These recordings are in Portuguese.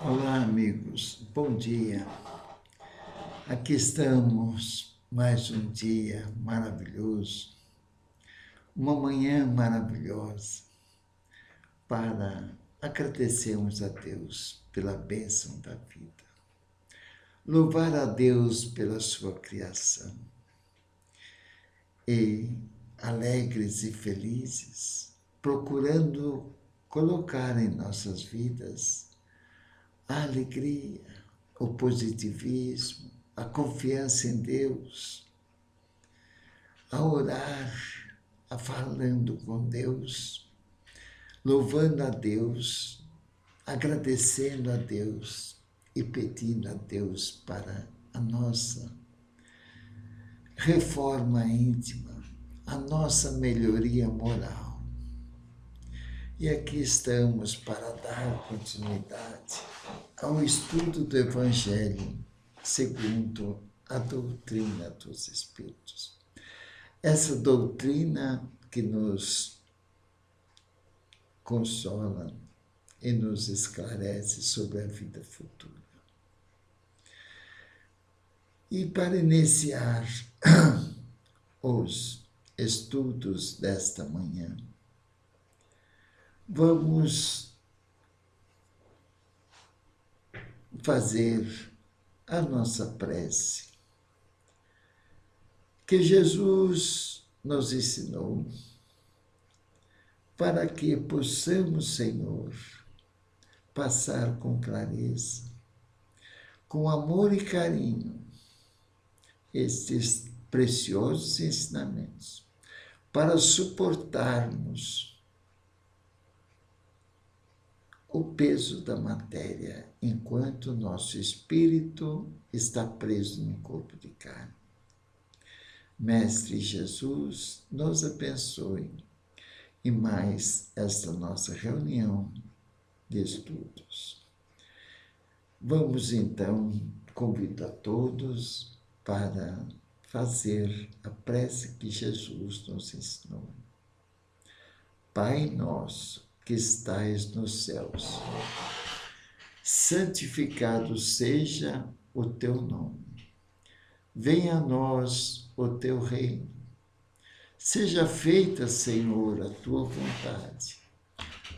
Olá, amigos. Bom dia. Aqui estamos, mais um dia maravilhoso, uma manhã maravilhosa, para agradecermos a Deus pela bênção da vida, louvar a Deus pela sua criação e, alegres e felizes, procurando colocar em nossas vidas a alegria, o positivismo, a confiança em Deus, a orar, a falando com Deus, louvando a Deus, agradecendo a Deus e pedindo a Deus para a nossa reforma íntima, a nossa melhoria moral. E aqui estamos para dar continuidade ao estudo do Evangelho segundo a doutrina dos Espíritos. Essa doutrina que nos consola e nos esclarece sobre a vida futura. E para iniciar os estudos desta manhã, vamos fazer a nossa prece, que Jesus nos ensinou, para que possamos, Senhor, passar com clareza, com amor e carinho, estes preciosos ensinamentos, para suportarmos o peso da matéria enquanto nosso espírito está preso no corpo de carne. Mestre Jesus, nos abençoe e mais esta nossa reunião de estudos. Vamos então, convido a todos para fazer a prece que Jesus nos ensinou. Pai nosso que estais nos céus, santificado seja o teu nome. Venha a nós o teu reino. Seja feita, Senhor, a tua vontade,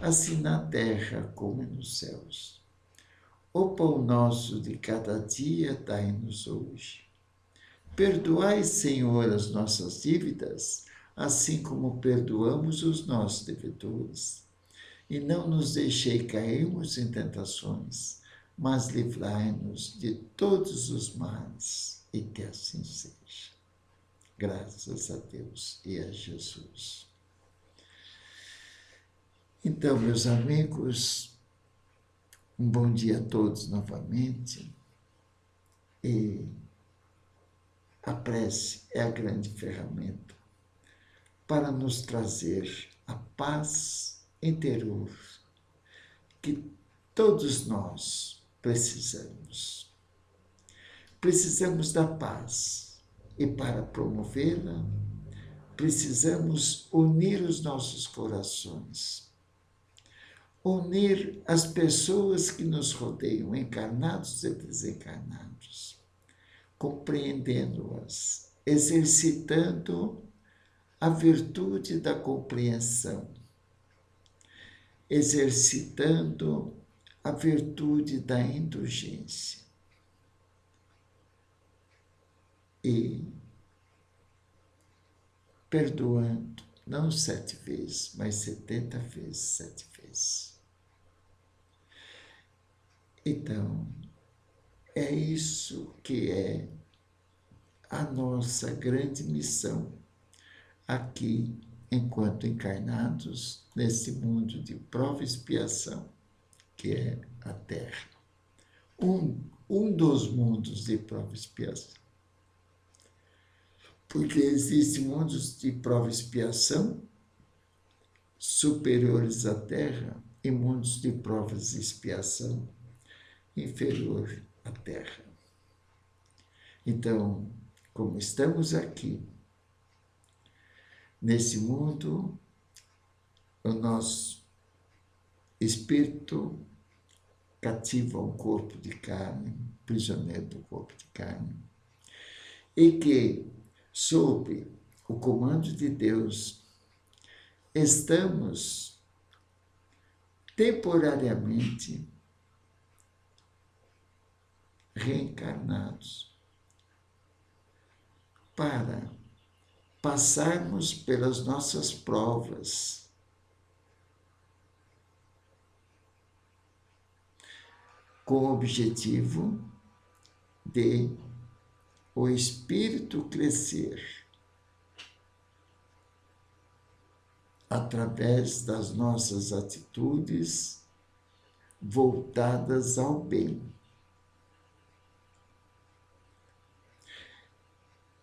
assim na terra como nos céus. O pão nosso de cada dia dai-nos hoje. Perdoai, Senhor, as nossas dívidas, assim como perdoamos os nossos devedores. E não nos deixei cairmos em tentações, mas livrai-nos de todos os males, e que assim seja. Graças a Deus e a Jesus. Então, meus amigos, um bom dia a todos novamente. E a prece é a grande ferramenta para nos trazer a paz interior que todos nós precisamos. Precisamos da paz e para promovê-la, precisamos unir os nossos corações, unir as pessoas que nos rodeiam, encarnados e desencarnados, compreendendo-as, exercitando a virtude da compreensão, exercitando a virtude da indulgência e perdoando, não 7 vezes, mas 70 vezes, 7 vezes. Então, é isso que é a nossa grande missão aqui, enquanto encarnados, nesse mundo de prova e expiação, que é a Terra. Um dos mundos de prova e expiação. Porque existem mundos de prova e expiação superiores à Terra e mundos de provas e expiação inferior à Terra. Então, como estamos aqui, nesse mundo, o nosso espírito cativo a um corpo de carne, prisioneiro do corpo de carne, e que, sob o comando de Deus, estamos temporariamente reencarnados para passarmos pelas nossas provas, com o objetivo de o espírito crescer através das nossas atitudes voltadas ao bem.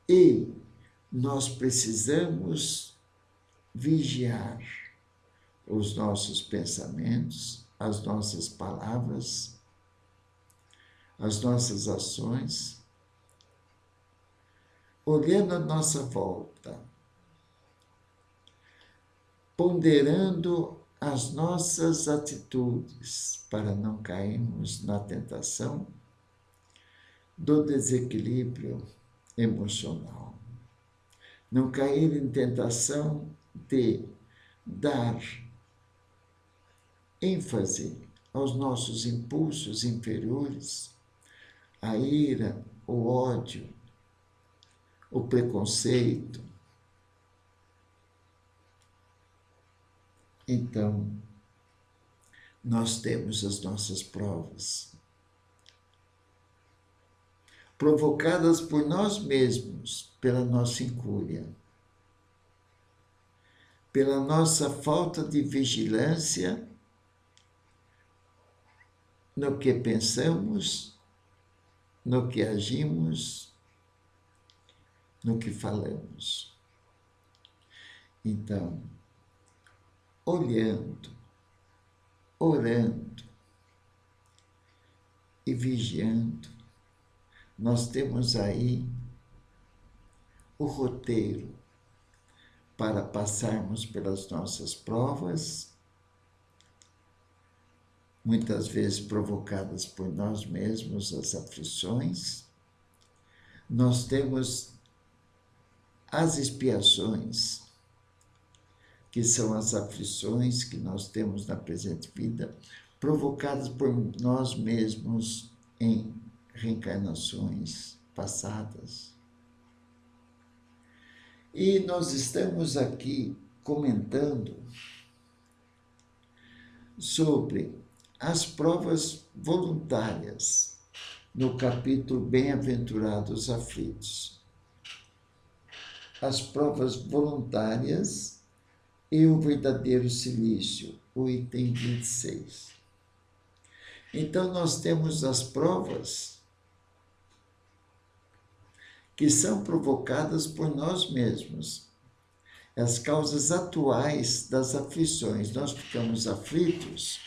E nós precisamos vigiar os nossos pensamentos, as nossas palavras, as nossas ações, olhando à nossa volta, ponderando as nossas atitudes para não cairmos na tentação do desequilíbrio emocional. Não cair em tentação de dar ênfase aos nossos impulsos inferiores, a ira, o ódio, o preconceito. Então, nós temos as nossas provas, provocadas por nós mesmos, pela nossa incúria, pela nossa falta de vigilância no que pensamos, no que agimos, no que falamos. Então, olhando, orando e vigiando, nós temos aí o roteiro para passarmos pelas nossas provas, muitas vezes provocadas por nós mesmos, as aflições. Nós temos as expiações, que são as aflições que nós temos na presente vida, provocadas por nós mesmos em reencarnações passadas. E nós estamos aqui comentando sobre as provas voluntárias no capítulo Bem-aventurados aflitos. As provas voluntárias e o verdadeiro silício, o item 26. Então, nós temos as provas que são provocadas por nós mesmos, as causas atuais das aflições. Nós ficamos aflitos,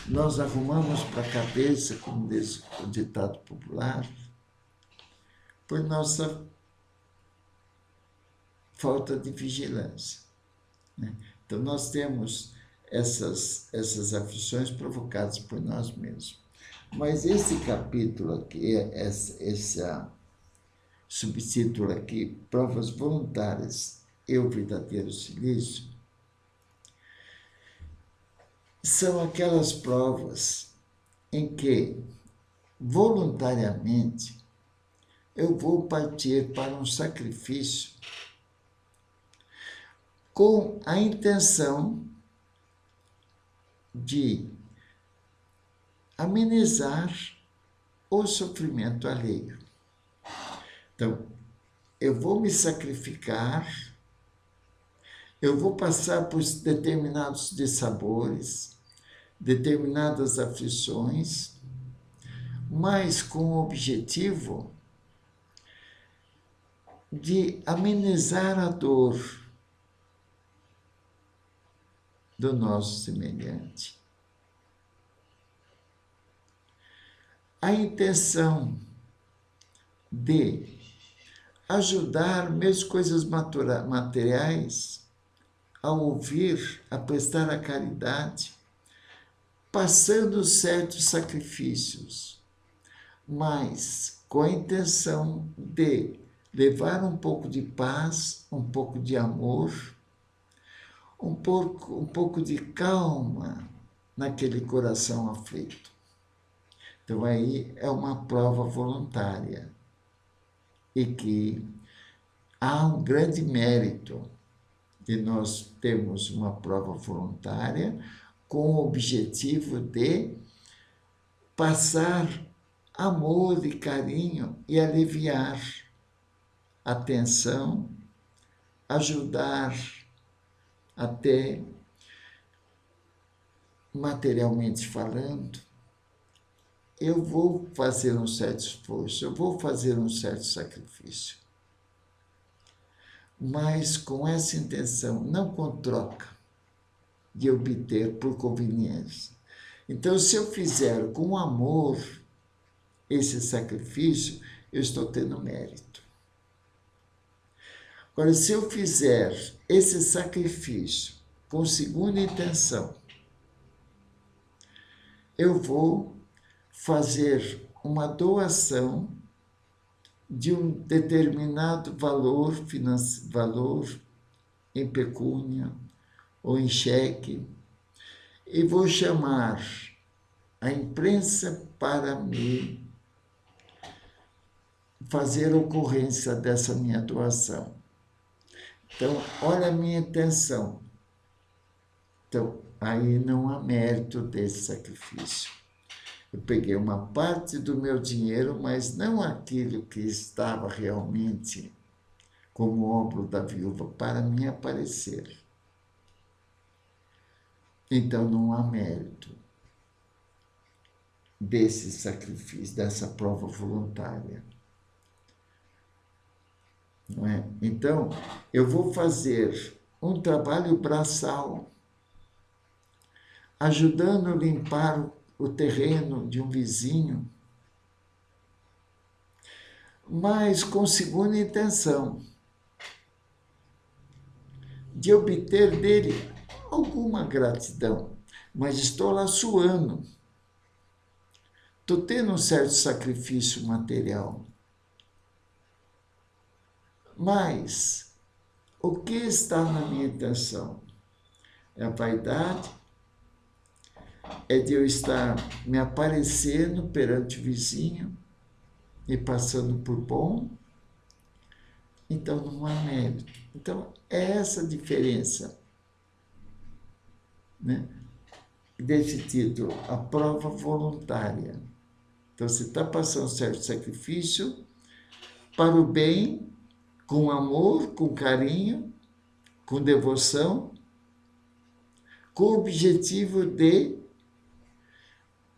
nós arrumamos para a cabeça, como diz o ditado popular, por nossa falta de vigilância. Então, nós temos essas aflições provocadas por nós mesmos. Mas esse capítulo aqui, esse subtítulo aqui, Provas Voluntárias e o Verdadeiro Silício, são aquelas provas em que, voluntariamente, eu vou partir para um sacrifício com a intenção de amenizar o sofrimento alheio. Então, eu vou me sacrificar, eu vou passar por determinados dissabores, determinadas aflições, mas com o objetivo de amenizar a dor do nosso semelhante. A intenção de ajudar, mesmo coisas materiais, a ouvir, a prestar a caridade, passando certos sacrifícios, mas com a intenção de levar um pouco de paz, um pouco de amor, um pouco de calma naquele coração aflito. Então, aí é uma prova voluntária e que há um grande mérito de nós termos uma prova voluntária com o objetivo de passar amor e carinho e aliviar a tensão, ajudar até materialmente falando. Eu vou fazer um certo esforço, eu vou fazer um certo sacrifício, mas com essa intenção, não com troca de obter por conveniência. Então, se eu fizer com amor esse sacrifício, eu estou tendo mérito. Agora, se eu fizer esse sacrifício com segunda intenção, eu vou fazer uma doação de um determinado valor em pecúnia ou em cheque, e vou chamar a imprensa para me fazer ocorrência dessa minha doação. Então, olha a minha intenção. Então, aí não há mérito desse sacrifício. Eu peguei uma parte do meu dinheiro, mas não aquilo que estava realmente como ombro da viúva para me aparecer. Então, não há mérito desse sacrifício, dessa prova voluntária. Não é? Então, eu vou fazer um trabalho braçal, ajudando a limpar o terreno de um vizinho, mas com segunda intenção, de obter dele alguma gratidão, mas estou lá suando, estou tendo um certo sacrifício material. Mas o que está na minha intenção? É a vaidade? É de eu estar me aparecendo perante o vizinho e passando por bom? Então não há mérito. Então é essa a diferença, né? Desse título, a prova voluntária. Então você está passando certo sacrifício para o bem, com amor, com carinho, com devoção, com o objetivo de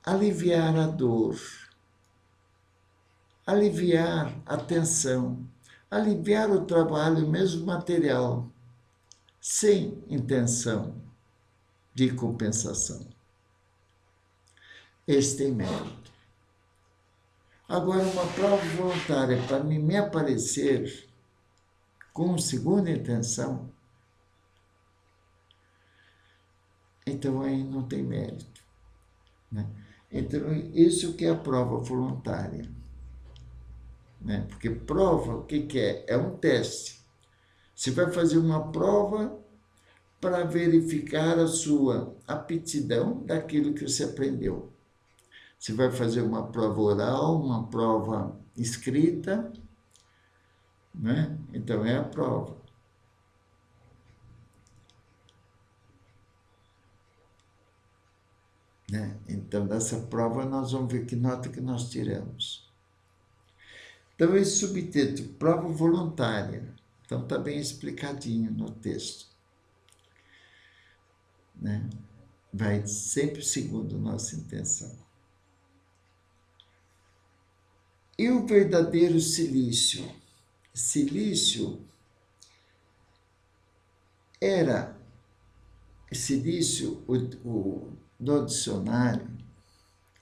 aliviar a dor, aliviar a tensão, aliviar o trabalho, mesmo material, sem intenção de compensação. Este tem mérito. Agora, uma prova voluntária para me aparecer com segunda intenção, então aí não tem mérito, né? Então, isso que é a prova voluntária, né? Porque prova, o que é? É um teste. Você vai fazer uma prova para verificar a sua aptidão daquilo que você aprendeu. Você vai fazer uma prova oral, uma prova escrita, né? Então, é a prova. Né? Então, dessa prova, nós vamos ver que nota que nós tiramos. Então, esse subtítulo, prova voluntária. Então, está bem explicadinho no texto. Né? Vai sempre segundo nossa intenção. E o verdadeiro silício? Silício era, silício, no dicionário,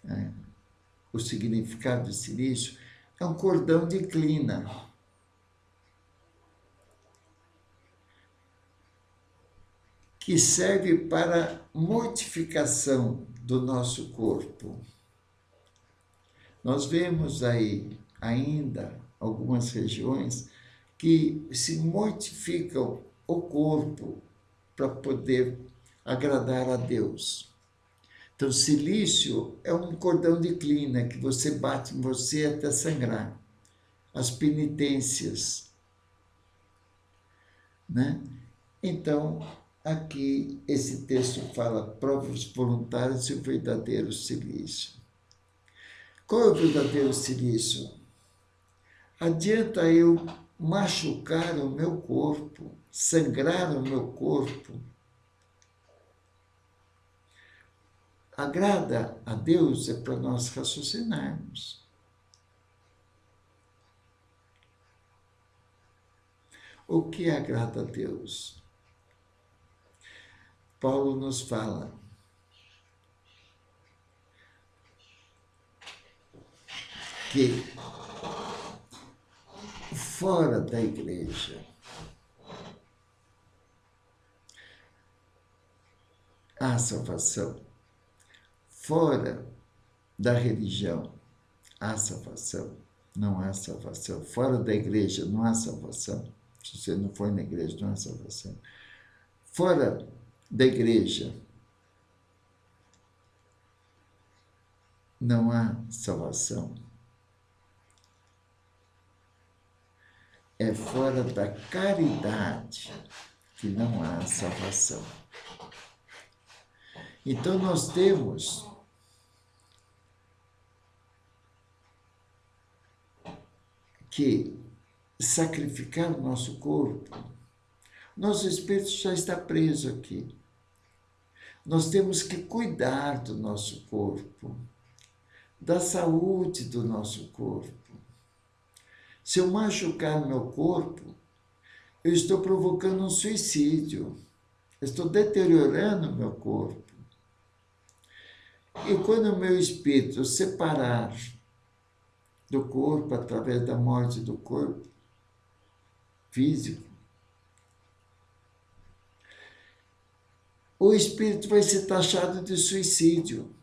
né, o significado de silício é um cordão de clina. que serve para mortificação do nosso corpo. Nós vemos aí ainda algumas regiões que se mortificam o corpo para poder agradar a Deus. Então, silício é um cordão de clina que você bate em você até sangrar. As penitências, né? Então, aqui esse texto fala provas voluntárias e o verdadeiro silício. Qual é o verdadeiro silício? Adianta eu machucar o meu corpo, sangrar o meu corpo? Agrada a Deus é para nós raciocinarmos. O que agrada a Deus? Paulo nos fala que fora da igreja há salvação. Fora da religião há salvação. Não há salvação. Fora da igreja não há salvação. Se você não for na igreja, não há salvação. Fora da igreja não há salvação. É fora da caridade que não há salvação. Então nós temos que sacrificar o nosso corpo. Nosso espírito já está preso aqui. Nós temos que cuidar do nosso corpo, da saúde do nosso corpo. Se eu machucar o meu corpo, eu estou provocando um suicídio. Eu estou deteriorando o meu corpo. E quando o meu espírito separar do corpo através da morte do corpo físico, o espírito vai ser taxado de suicídio.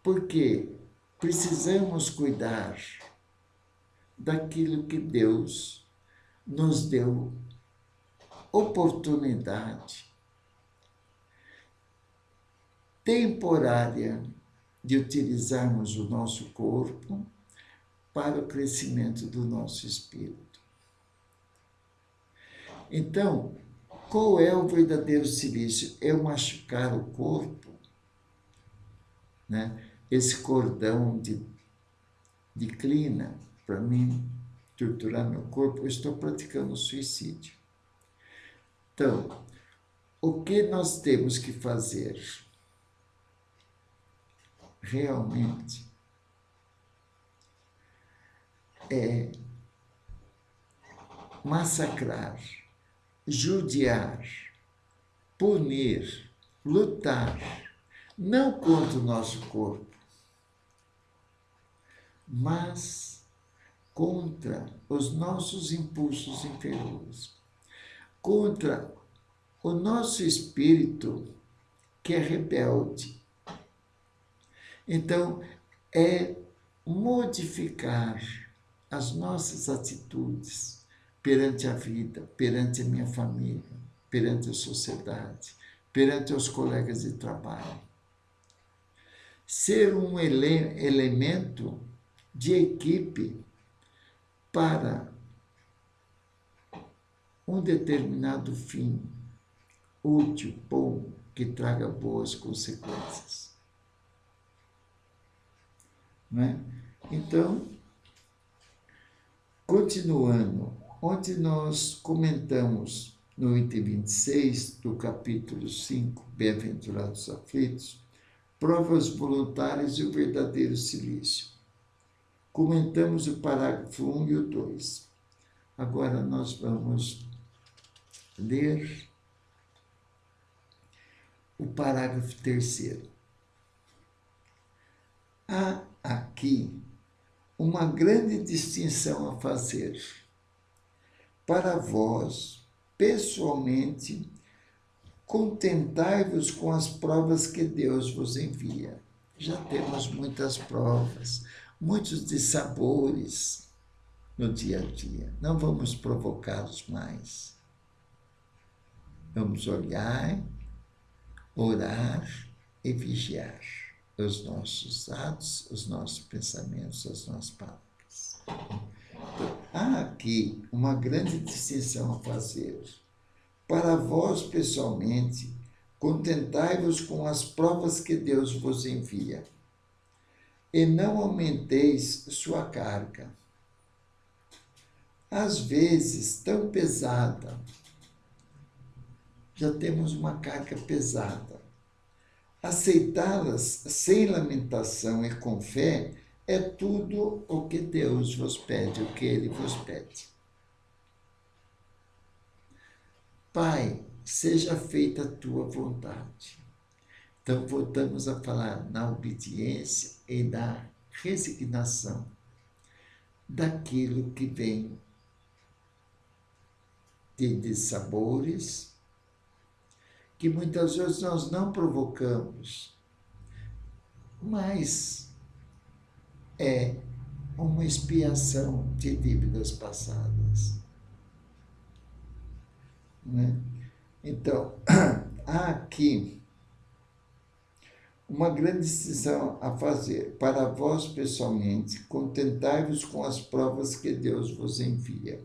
Por quê? Precisamos cuidar daquilo que Deus nos deu oportunidade temporária de utilizarmos o nosso corpo para o crescimento do nosso espírito. Então, qual é o verdadeiro silício? É machucar o corpo, né? Esse cordão de clina, para mim, torturar meu corpo, eu estou praticando suicídio. Então, o que nós temos que fazer? Realmente é massacrar, judiar, punir, lutar, não contra o nosso corpo, mas contra os nossos impulsos inferiores, contra o nosso espírito que é rebelde. Então, é modificar as nossas atitudes perante a vida, perante a minha família, perante a sociedade, perante os colegas de trabalho. Ser um elemento de equipe para um determinado fim útil, bom, que traga boas consequências. Não é? Então, continuando, onde nós comentamos no item 26 do capítulo 5, Bem-aventurados aflitos, provas voluntárias e o verdadeiro silício. Comentamos o parágrafo 1 e o 2. Agora nós vamos ler o parágrafo 3º. Há aqui uma grande distinção a fazer. Para vós, pessoalmente, contentai-vos com as provas que Deus vos envia. Já temos muitas provas, muitos dissabores no dia a dia. Não vamos provocá-los mais. Vamos olhar, orar e vigiar os nossos atos, os nossos pensamentos, as nossas palavras. Então, há aqui uma grande distinção a fazer. Para vós, pessoalmente, contentai-vos com as provas que Deus vos envia, e não aumenteis sua carga, às vezes tão pesada. Já temos uma carga pesada. Aceitá-las sem lamentação e com fé é tudo o que Deus vos pede, o que Ele vos pede. Pai, seja feita a tua vontade. Então, voltamos a falar na obediência e na resignação daquilo que vem de dissabores, que muitas vezes nós não provocamos, mas é uma expiação de dívidas passadas. Né? Então, há aqui uma grande decisão a fazer. Para vós, pessoalmente, contentai-vos com as provas que Deus vos envia.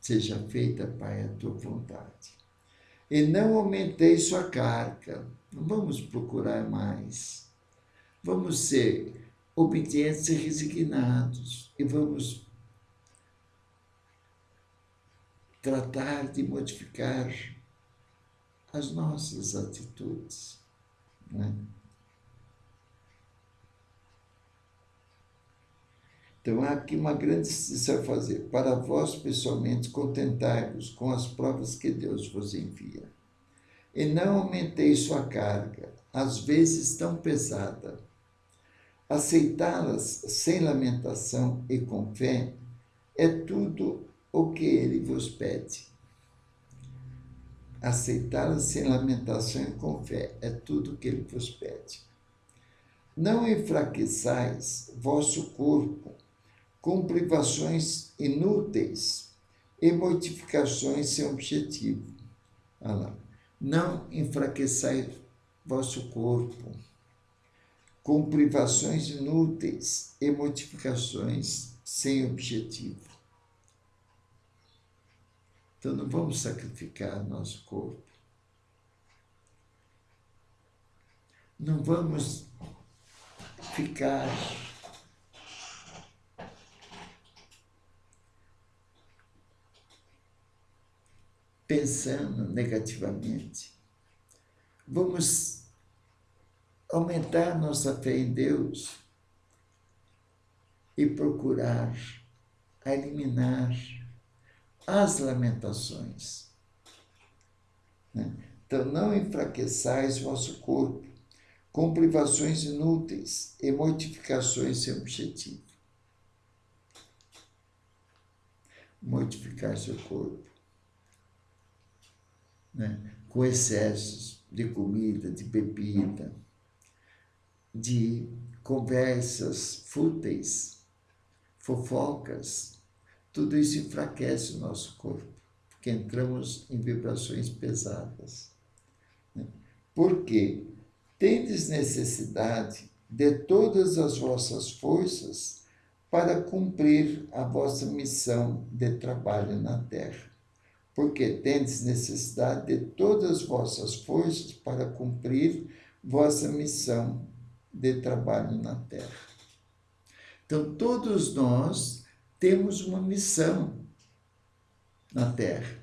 Seja feita, Pai, a tua vontade. E não aumenteis sua carga. Não vamos procurar mais. Vamos ser obedientes e resignados. E vamos tratar de modificar as nossas atitudes. Né? Então, há aqui uma grande decisão a fazer. Para vós, pessoalmente, contentai-vos com as provas que Deus vos envia. E não aumenteis sua carga, às vezes tão pesada. Aceitá-las sem lamentação e com fé é tudo o que Ele vos pede. Aceitá-las sem lamentação e com fé é tudo o que Ele vos pede. Não enfraqueçais vosso corpo com privações inúteis e mortificações sem objetivo. Olha lá. Não enfraqueçais vosso corpo com privações inúteis e mortificações sem objetivo. Então, não vamos sacrificar nosso corpo. Não vamos ficar pensando negativamente. Vamos aumentar nossa fé em Deus e procurar eliminar as lamentações. Né? Então, não enfraqueçais vosso corpo com privações inúteis e mortificações sem objetivo. Mortificar seu corpo. Né? Com excessos de comida, de bebida, de conversas fúteis, fofocas, tudo isso enfraquece o nosso corpo, porque entramos em vibrações pesadas. Né? Porque tendes necessidade de todas as vossas forças para cumprir a vossa missão de trabalho na terra. Porque tendes necessidade de todas as vossas forças para cumprir vossa missão de trabalho na terra. Então, todos nós temos uma missão na terra.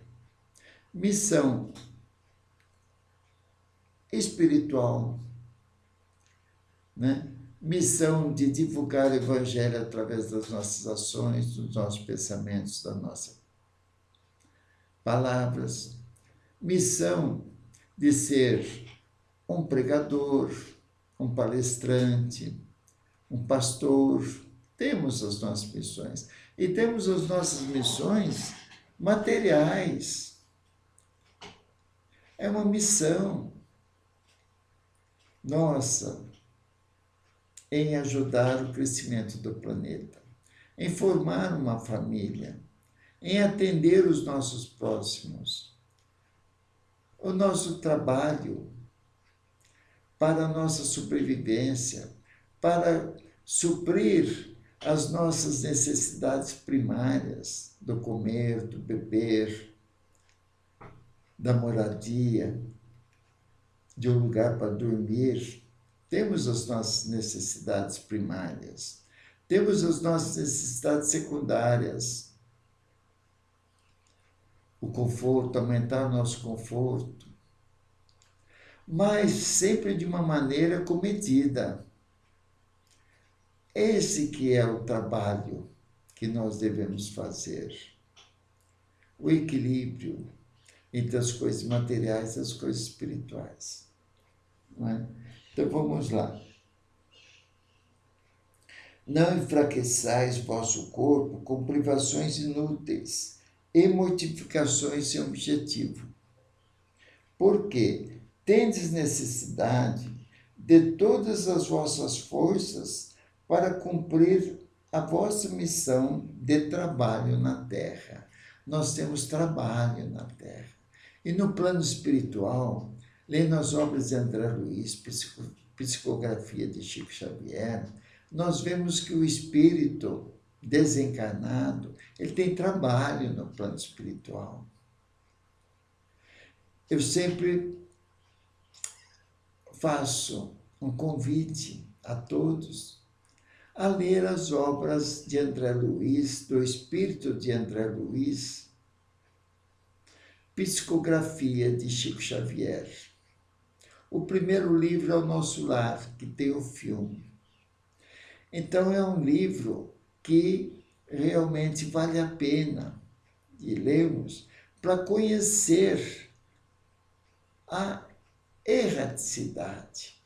Missão espiritual, né? Missão de divulgar o Evangelho através das nossas ações, dos nossos pensamentos, da nossa palavras, missão de ser um pregador, um palestrante, um pastor. Temos as nossas missões. E temos as nossas missões materiais. É uma missão nossa em ajudar o crescimento do planeta, em formar uma família, em atender os nossos próximos. O nosso trabalho para a nossa sobrevivência, para suprir as nossas necessidades primárias do comer, do beber, da moradia, de um lugar para dormir. Temos as nossas necessidades primárias, temos as nossas necessidades secundárias, o conforto, aumentar o nosso conforto, mas sempre de uma maneira comedida. Esse que é o trabalho que nós devemos fazer. O equilíbrio entre as coisas materiais e as coisas espirituais. Não é? Então vamos lá. Não enfraqueçais vosso corpo com privações inúteis e mortificações sem objetivo. Porque tendes necessidade de todas as vossas forças para cumprir a vossa missão de trabalho na Terra. Nós temos trabalho na Terra. E no plano espiritual, lendo as obras de André Luiz, Psicografia de Chico Xavier, nós vemos que o espírito desencarnado, ele tem trabalho no plano espiritual. Eu sempre faço um convite a todos a ler as obras de André Luiz, do espírito de André Luiz, Psicografia de Chico Xavier. O primeiro livro é O Nosso Lar, que tem o filme. Então, é um livro que realmente vale a pena de lermos para conhecer a erraticidade,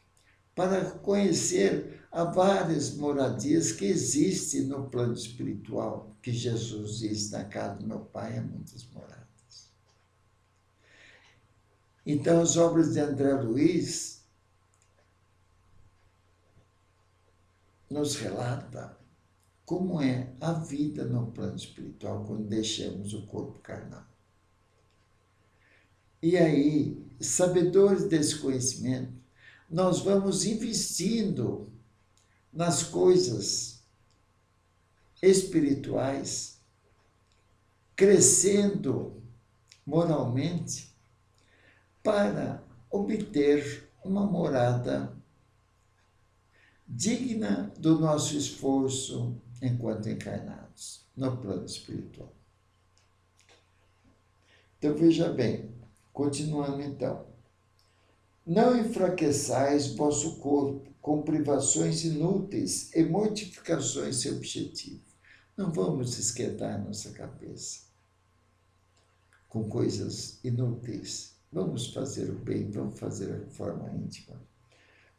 para conhecer as várias moradias que existem no plano espiritual, que Jesus diz: na casa do meu Pai há muitas moradas. Então, as obras de André Luiz nos relata como é a vida no plano espiritual quando deixamos o corpo carnal. E aí, sabedores desse conhecimento, nós vamos investindo nas coisas espirituais, crescendo moralmente, para obter uma morada digna do nosso esforço enquanto encarnados no plano espiritual. Então, veja bem, continuando então. Não enfraqueçais vosso corpo com privações inúteis e mortificações sem objetivo. Não vamos esquentar nossa cabeça com coisas inúteis. Vamos fazer o bem, vamos fazer a reforma íntima.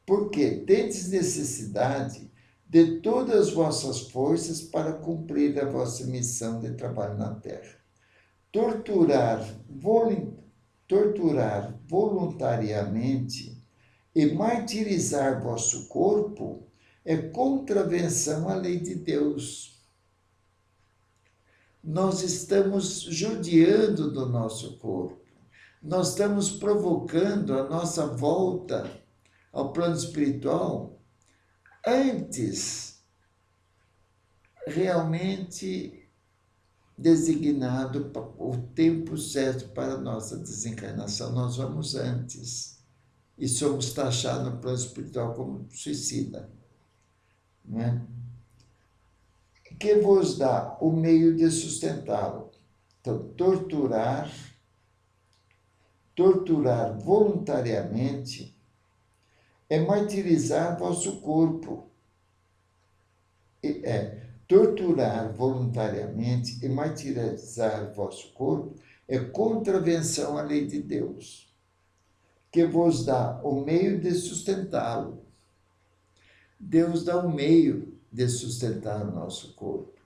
Porque tendes necessidade de todas as vossas forças para cumprir a vossa missão de trabalho na terra. Torturar voluntariamente e martirizar vosso corpo é contravenção à lei de Deus. Nós estamos judiando do nosso corpo. Nós estamos provocando a nossa volta ao plano espiritual antes realmente designado o tempo certo para a nossa desencarnação. Nós vamos antes e somos taxados no plano espiritual como suicida. Não é? Que vos dá o meio de sustentá-lo. Então, torturar voluntariamente é martirizar vosso corpo. Torturar voluntariamente e martirizar vosso corpo é contravenção à lei de Deus, que vos dá o meio de sustentá-lo. Deus dá o meio de sustentar o nosso corpo.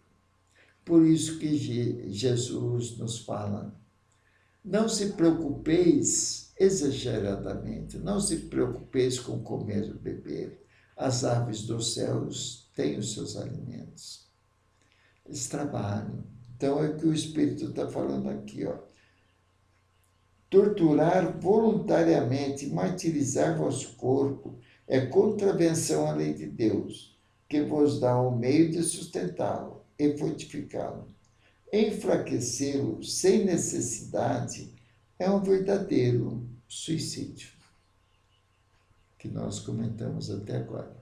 Por isso que Jesus nos fala: não se preocupeis exageradamente. Não se preocupeis com comer ou beber. As aves dos céus têm os seus alimentos. Eles trabalham. Então é o que o Espírito está falando aqui, ó. Torturar voluntariamente, martirizar vosso corpo é contravenção à lei de Deus, que vos dá o meio de sustentá-lo e fortificá-lo. Enfraquecê-lo sem necessidade é um verdadeiro suicídio, que nós comentamos até agora.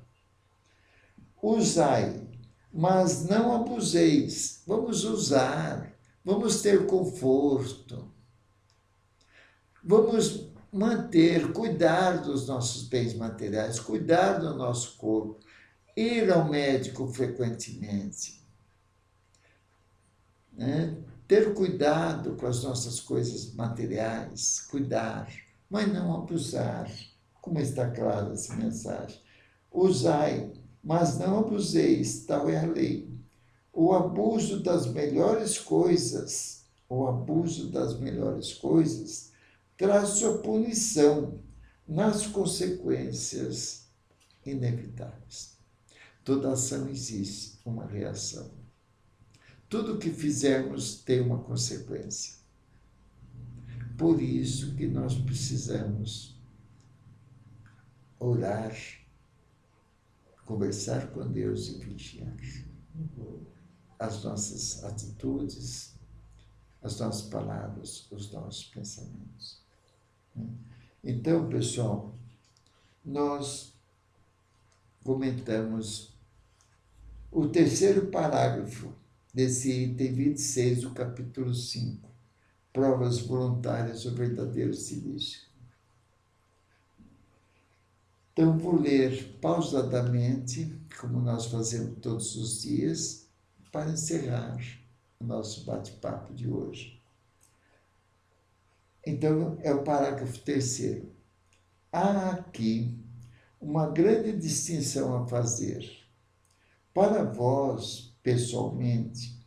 Usai, mas não abuseis. Vamos usar, vamos ter conforto, vamos manter, cuidar dos nossos bens materiais, cuidar do nosso corpo, ir ao médico frequentemente, né? Ter cuidado com as nossas coisas materiais, cuidar, mas não abusar, como está claro essa mensagem. Usai, mas não abuseis, tal é a lei. O abuso das melhores coisas, traz sua punição nas consequências inevitáveis. Toda ação existe uma reação. Tudo que fizermos tem uma consequência. Por isso que nós precisamos orar, conversar com Deus e vigiar as nossas atitudes, as nossas palavras, os nossos pensamentos. Então, pessoal, nós comentamos o terceiro parágrafo desse item 26 do capítulo 5, provas voluntárias do verdadeiro silício. Então, vou ler pausadamente, como nós fazemos todos os dias, para encerrar o nosso bate-papo de hoje. Então, é o parágrafo terceiro. Há aqui uma grande distinção a fazer. Para vós, pessoalmente,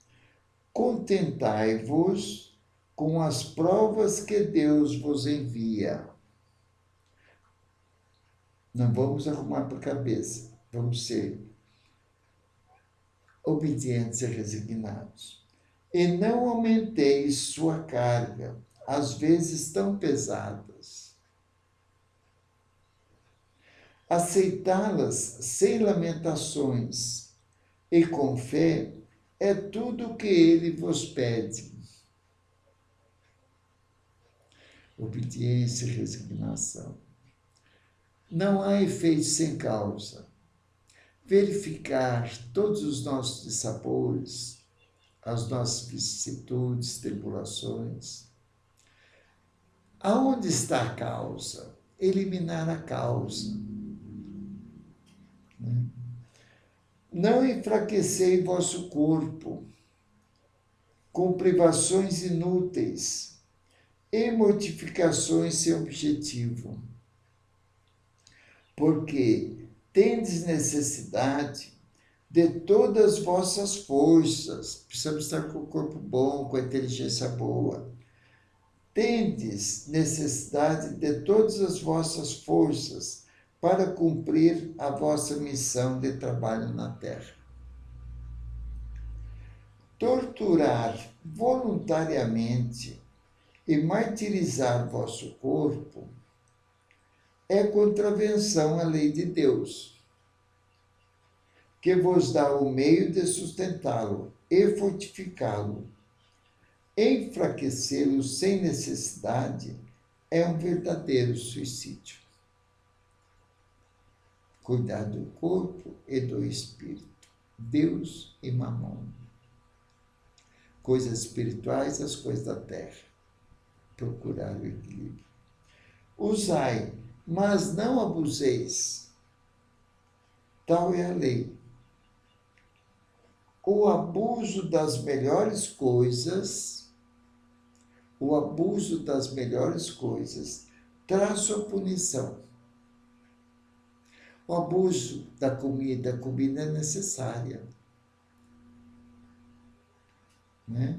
contentai-vos com as provas que Deus vos envia. Não vamos arrumar para a cabeça, vamos ser obedientes e resignados. E não aumenteis sua carga, às vezes tão pesadas. Aceitá-las sem lamentações e com fé é tudo o que ele vos pede. Obediência e resignação. Não há efeito sem causa. Verificar todos os nossos dissabores, as nossas vicissitudes, tribulações. Aonde está a causa? Eliminar a causa. Não enfraquecei vosso corpo com privações inúteis e mortificações sem objetivo, porque tendes necessidade de todas as vossas forças. Precisamos estar com o corpo bom, com a inteligência boa. Tendes necessidade de todas as vossas forças para cumprir a vossa missão de trabalho na terra. Torturar voluntariamente e martirizar vosso corpo é contravenção à lei de Deus, que vos dá o meio de sustentá-lo e fortificá-lo. Enfraquecê-lo sem necessidade é um verdadeiro suicídio. Cuidar do corpo e do espírito, Deus e Mamon. Coisas espirituais, as coisas da terra. Procurar o equilíbrio. Usai, mas não abuseis. Tal é a lei. O abuso das melhores coisas, traz sua punição. O abuso da comida é necessária, né?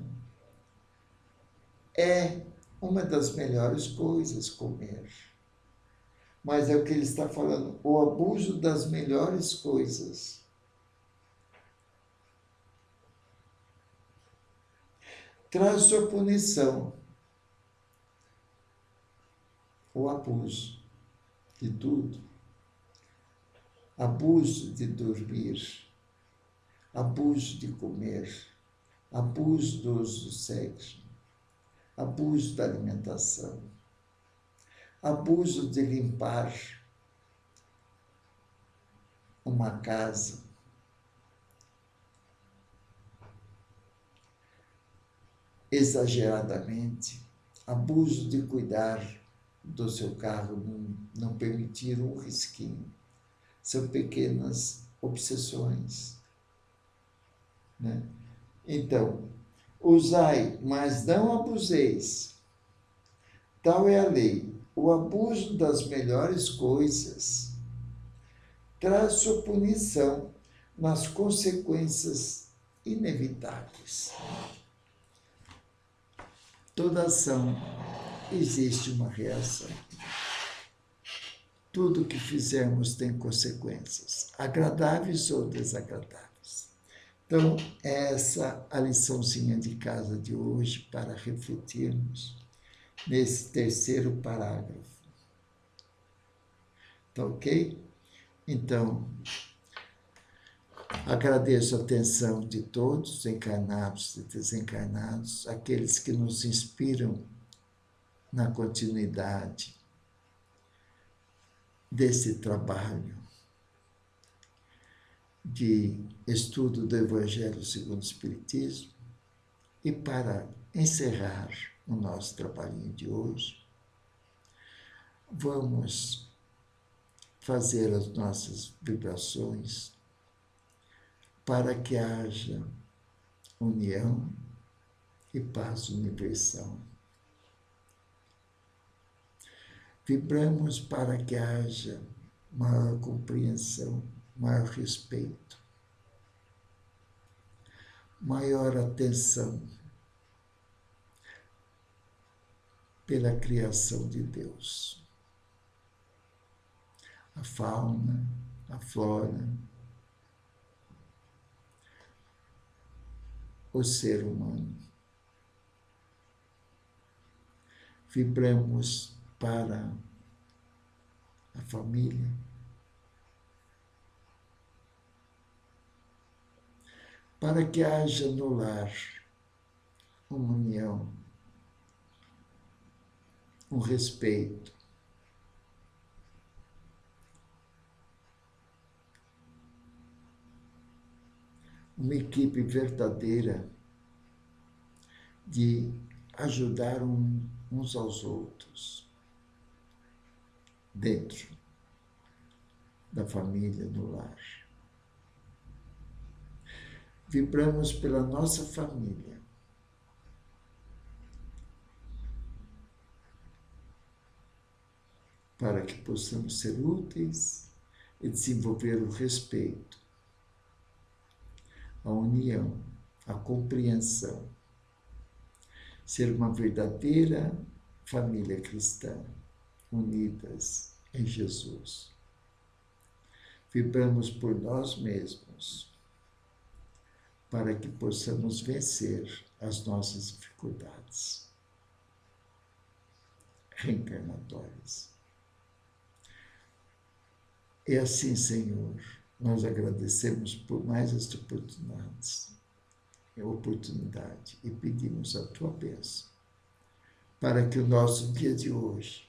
É uma das melhores coisas comer. Mas é o que ele está falando, o abuso das melhores coisas. Traz sua punição, o abuso de tudo. Abuso de dormir, abuso de comer, abuso do uso do sexo, abuso da alimentação, abuso de limpar uma casa, exageradamente, abuso de cuidar do seu carro, não permitir um risquinho. São pequenas obsessões, né? Então, usai, mas não abuseis. Tal é a lei. O abuso das melhores coisas traz sua punição nas consequências inevitáveis. Toda ação existe uma reação. Tudo que fizermos tem consequências, agradáveis ou desagradáveis. Então, essa a liçãozinha de casa de hoje para refletirmos nesse terceiro parágrafo. Tá ok? Então, agradeço a atenção de todos, encarnados e desencarnados, aqueles que nos inspiram na continuidade desse trabalho de estudo do Evangelho segundo o Espiritismo. E para encerrar o nosso trabalhinho de hoje, vamos fazer as nossas vibrações para que haja união e paz universal. Vibramos para que haja maior compreensão, maior respeito, maior atenção pela criação de Deus. A fauna, a flora, o ser humano. Vibramos para a família, para que haja no lar uma união, um respeito, uma equipe verdadeira de ajudar uns aos outros, dentro da família, do lar. Vibramos pela nossa família, para que possamos ser úteis e desenvolver o respeito, a união, a compreensão, ser uma verdadeira família cristã, unidas em Jesus. Vibramos por nós mesmos, para que possamos vencer as nossas dificuldades reencarnatórias. E assim, Senhor, nós agradecemos por mais esta oportunidade e pedimos a Tua bênção, para que o nosso dia de hoje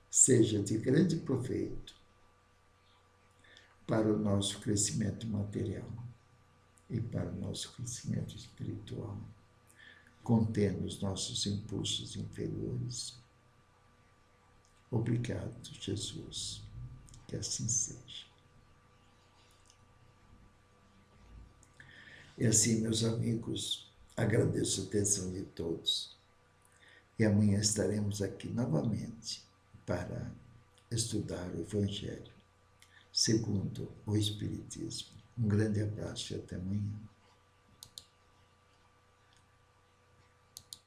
seja de grande proveito para o nosso crescimento material e para o nosso crescimento espiritual, contendo os nossos impulsos inferiores. Obrigado, Jesus. Que assim seja. E assim, meus amigos, agradeço a atenção de todos. E amanhã estaremos aqui novamente para estudar o Evangelho segundo o Espiritismo. Um grande abraço e até amanhã.